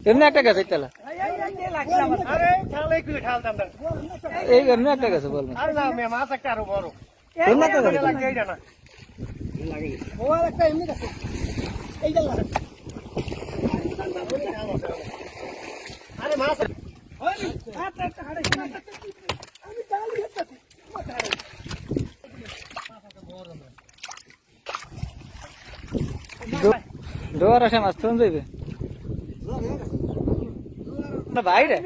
এমনি একটা গেছে তেলা এই এমনি একটা গেছে বল এমনি একটা গেছে ডোর আসে মাছ থন যাইবে বাইরে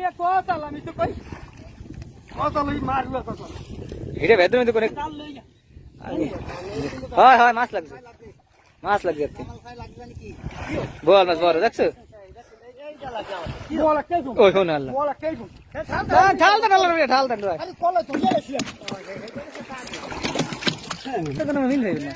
হিটে ভেতর মধ্যে করে হয় হয় মাছ লাগছে বল মাছ বড় দেখছো ওই শোন আল্লাহ ঢালতা ঢালতা মিল হইবে না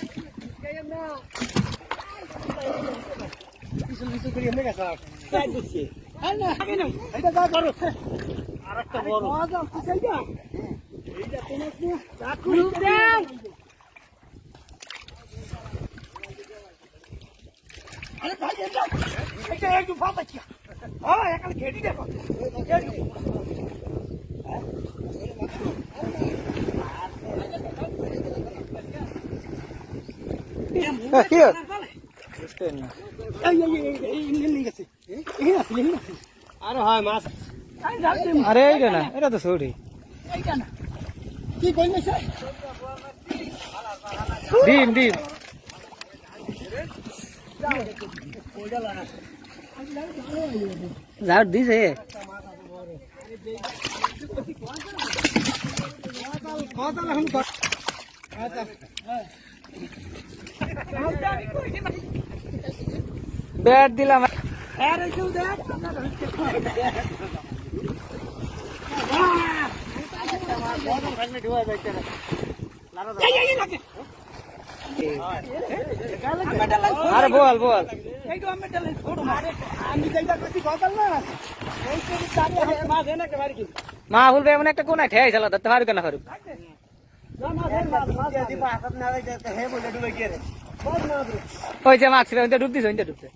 আরে এইটা না এটা তো ছড়ি ডিম ডিম ঝাড় দিছে ব্যাট দিলাম আরে বল বল মা বলবে এমন একটা কোনায় ঠেয়াই চালা ধরতে পারবে না পারুক ওই যে মাছ ছিল ডুব দিছে ডুবছে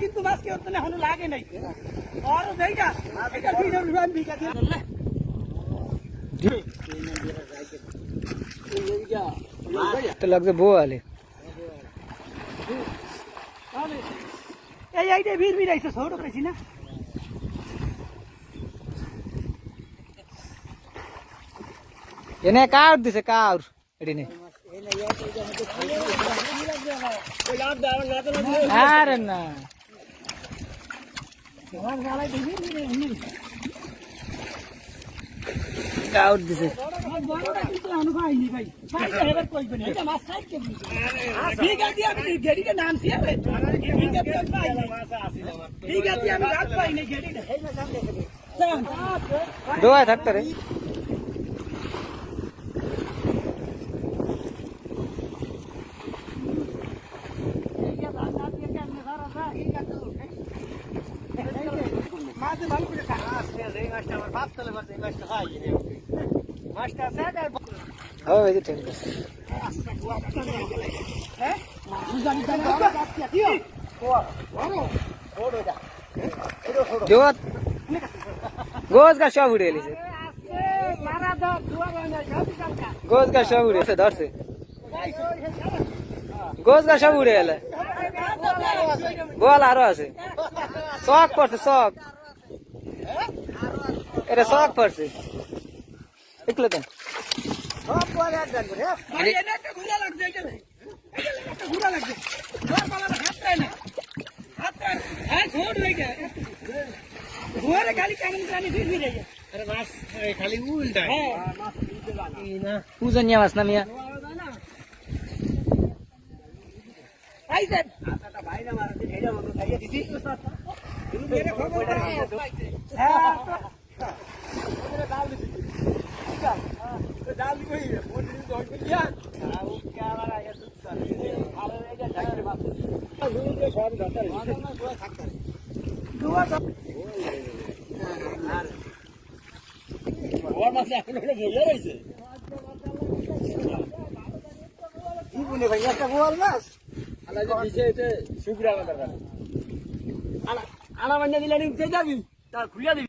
কিন্তু মাছ কি এখন লাগে নাই লাগছে বোয়ালে এই আইডে ভিড় ভিড় আইছে ছোট পেছি না এনে কাউর দিছে কাউর এটি নে আরে না কাউর দিছে দোয়া থাকতে রে গোজ গা সব উড়ে এলিছে গোজ গা সব উড়ে ধরছে গোজ গা সব উড়ে এলে বল আরো আছে শখ পড়ছে শখ এটা শখ পড়ছে দেখলে দেন খালি উল্টা পূজনীয় মাছ না মিয়া আলা যে দিছে এতে শুকরা কথা করে আনা বান্না দিলে নিতে যাবি তা খুলিয়া দিবি